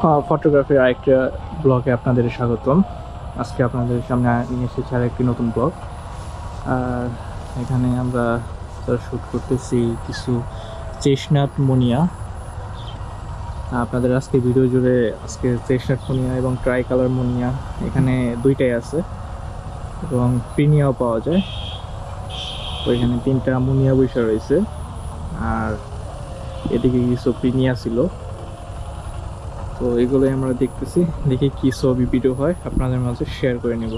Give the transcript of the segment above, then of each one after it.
ফটোগ্রাফির আরেকটা ব্লগে আপনাদের স্বাগতম। আজকে আপনাদের সামনে নিয়ে এসেছি আর একটি নতুন ব্লগ। আর এখানে আমরা শ্যুট করতেছি কিছু চেস্টনাট মুনিয়া। আপনাদের আজকে ভিডিও জুড়ে আজকে চেস্টনাট মুনিয়া এবং ট্রাই কালার মুনিয়া এখানে দুইটাই আছে এবং প্রিনিয়াও পাওয়া যায়। তো এখানে 3টা মুনিয়া বৈশা রয়েছে আর এদিকে কিছু প্রিনিয়া ছিল। তো এগুলোই আমরা দেখতেছি, দেখি কি ছবি ভিডিও হয় আপনাদের মাঝে শেয়ার করে নেব।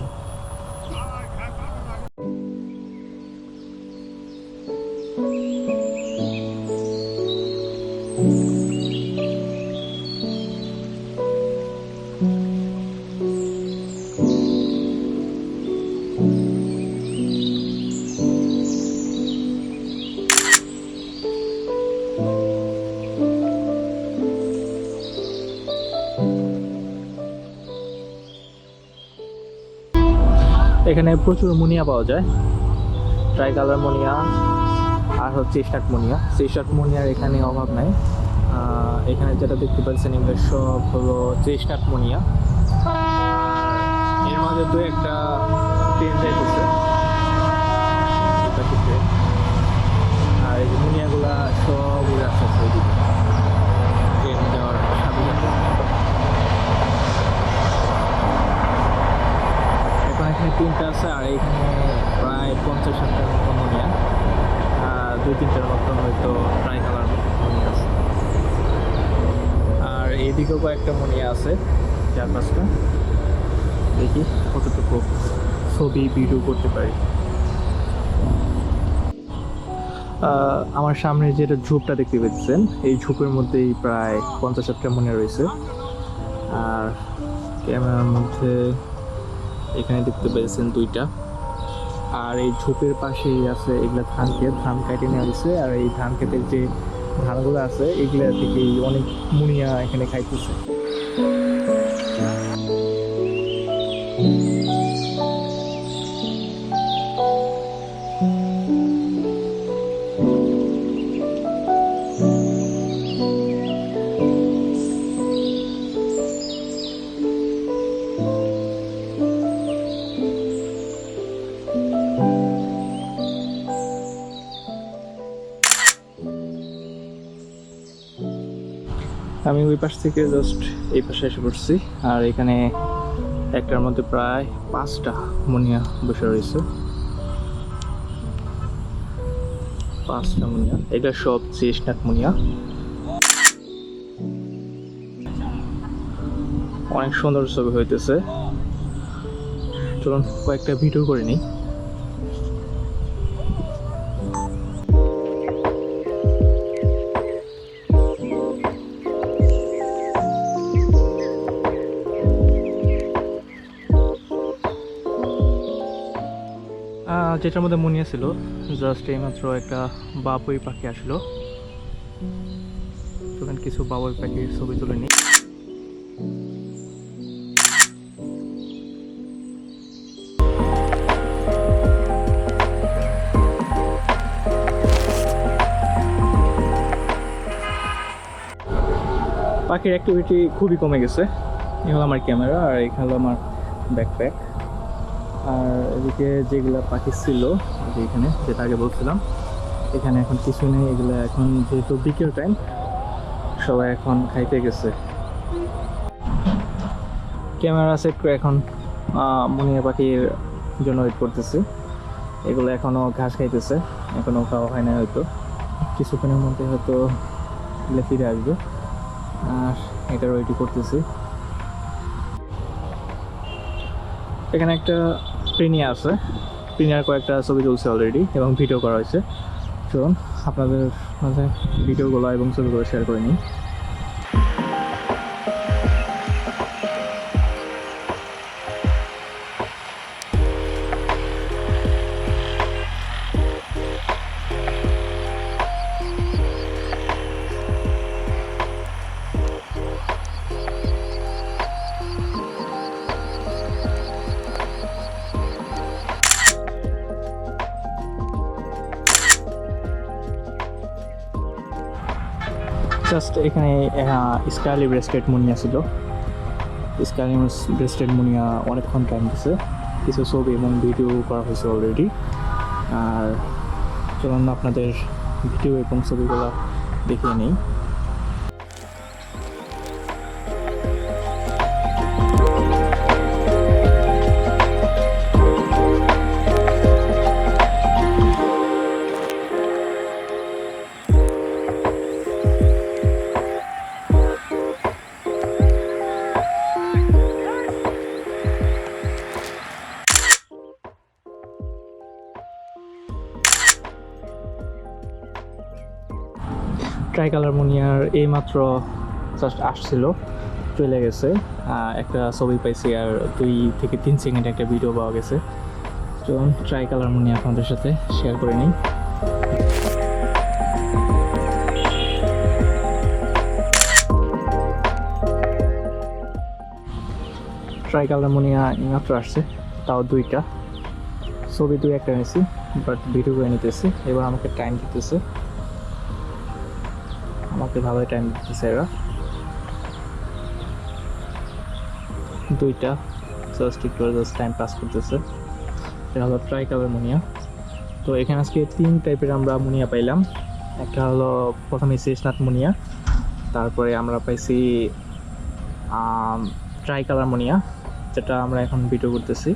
এখানে প্রচুর মুনিয়া পাওয়া যায়, ট্রাই কালার মুনিয়া আর হচ্ছে চেস্টনাট মুনিয়া। চেস্টনাট মুনিয়ার এখানে অভাব নাই। এখানে যেটা দেখতে পাচ্ছেন এগুলো সব হলো চেস্টনাট মুনিয়া। এর মাঝে দু একটা ট্রেন যাইতেছে, আর এই যে মুনিয়াগুলা সব উড়ে আসতেছে ওইদিকে ট্রেন যাওয়ার সাথে সাথে। এখন এখানে 3টা আছে আর এখানে প্রায় 50-60টার মতো মুনিয়া, আর 2-3টার মতো হয়তো ট্রাই কালার মুনিয়া আছে। আর এইদিকেও কয়েকটা মুনিয়া আছে, 4-5টা। দেখি কতটুকু ছবি ভিডিও করতে পারি। আমার সামনে যেটা ঝোপটা দেখতে পাচ্ছেন এই ঝোপের মধ্যেই প্রায় 50-60টা মুনিয়া রয়েছে। আর ক্যামেরার মধ্যে এখানে দেখতে পেয়েছেন 2টা। আর এই ঝোপের পাশেই আছে এগুলা ধান ক্ষেত, ধান কাটে নেওয়া হয়েছে। আর এই ধান ক্ষেতের যে ধানগুলো আছে এগুলা থেকেই অনেক মুনিয়া এখানে খাইতেছে। আমি ওই পাশ থেকে জাস্ট এই পাশে এসে পড়ছি। আর এখানে একটার মধ্যে প্রায় 5টা মুনিয়া বসে রয়েছে, 5টা মুনিয়া। এটা সব চেস্টনাট মুনিয়া, অনেক সুন্দর ছবি হইতেছে। চলুন কয়েকটা ভিডিও করে নিই। যেটার মধ্যে মুনিয়া ছিল জাস্ট এইমাত্র একটা বাবুই পাখি আসলো। চলুন কিছু বাবুই পাখির ছবি তুলে নিই। পাখির অ্যাক্টিভিটি খুবই কমে গেছে। এই হলো আমার ক্যামেরা আর এখানে হলো আমার ব্যাকপ্যাক। আর এদিকে যেগুলা পাখি ছিল এখানে যেটা আগে বলছিলাম, এখানে এখন কিছু নেই। এগুলো এখন যেহেতু বিকেল টাইম সবাই এখন খাইতে গেছে। ক্যামেরা সেট করে এখন মুনিয়া পাখির জন্য ওয়েট করতেছি। এগুলো এখনও ঘাস খাইতেছে, এখনও খাওয়া হয় না, হয়তো কিছুক্ষণের মধ্যে হয়তো এগুলো ফিরে আসবে। আর এটার ওয়েটই করতেছি। এখানে একটা প্রিনিয়া আছে, প্রিনিয়ার কয়েকটা ছবি তুলছে অলরেডি এবং ভিডিও করা হয়েছে। চলুন আপনাদের মাঝে ভিডিওগুলো এবং ছবিগুলো শেয়ার করে নিই। জাস্ট এখানে স্কাইলি ব্রেস্টেড মুনিয়া ছিল। স্কাইলি ব্রেস্টেড মুনিয়া অনেকক্ষণ টাইম দিছে, কিছু ছবি এবং ভিডিও করা হয়েছে অলরেডি। আর চলুন আপনাদের ভিডিও এবং ছবিগুলো দেখিয়ে নিই। ট্রাই কালার মুনিয়ার এইমাত্র জাস্ট আসছিল, চলে গেছে। একটা ছবি পাইছি আর 2 থেকে 3 সেকেন্ড একটা ভিডিও পাওয়া গেছে। চলুন ট্রাই কালার মুনিয়া আপনাদের সাথে শেয়ার করে নিই। ট্রাই কালার মুনিয়া এইমাত্র আসছে, তাও 2টা ছবি 2-1টা নিয়েছি, বাট ভিডিও করে নিতেছি। এবার আমাকে টাইম দিতেছে, আমাকে ভালোই টাইম দিতেছে এরা। 2টা জাস্ট একটু টাইম পাস করতেছে। এটা হলো ট্রাই কালার মুনিয়া। তো এখানে আজকে 3 টাইপের আমরা মুনিয়া পাইলাম। একটা হলো প্রথমে শেষনাথ মুনিয়া, তারপরে আমরা পাইছি ট্রাই কালার মুনিয়া, যেটা আমরা এখন ভিডিও করতেছি।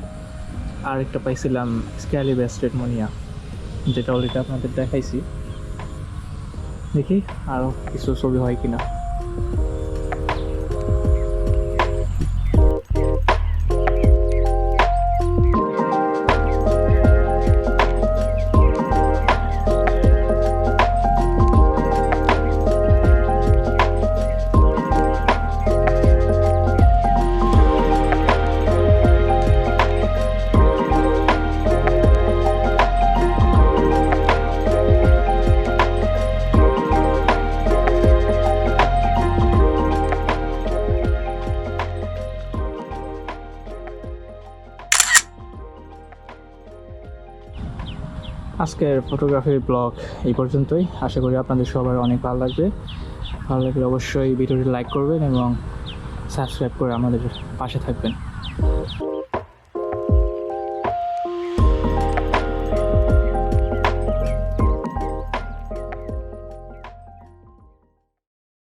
আর একটা পাইছিলাম স্কাইলি ব্রেস্টেড মুনিয়া, যেটা অলরেডি আপনাদের দেখাইছি। দেখি আরও কিছু ছবি হয় কিনা। আজকের ফটোগ্রাফির ব্লগ এই পর্যন্তই। আশা করি আপনাদের সবার অনেক ভালো লাগবে। ভালো লাগলে অবশ্যই ভিডিওটি লাইক করবেন এবং সাবস্ক্রাইব করে আমাদের পাশে থাকবেন।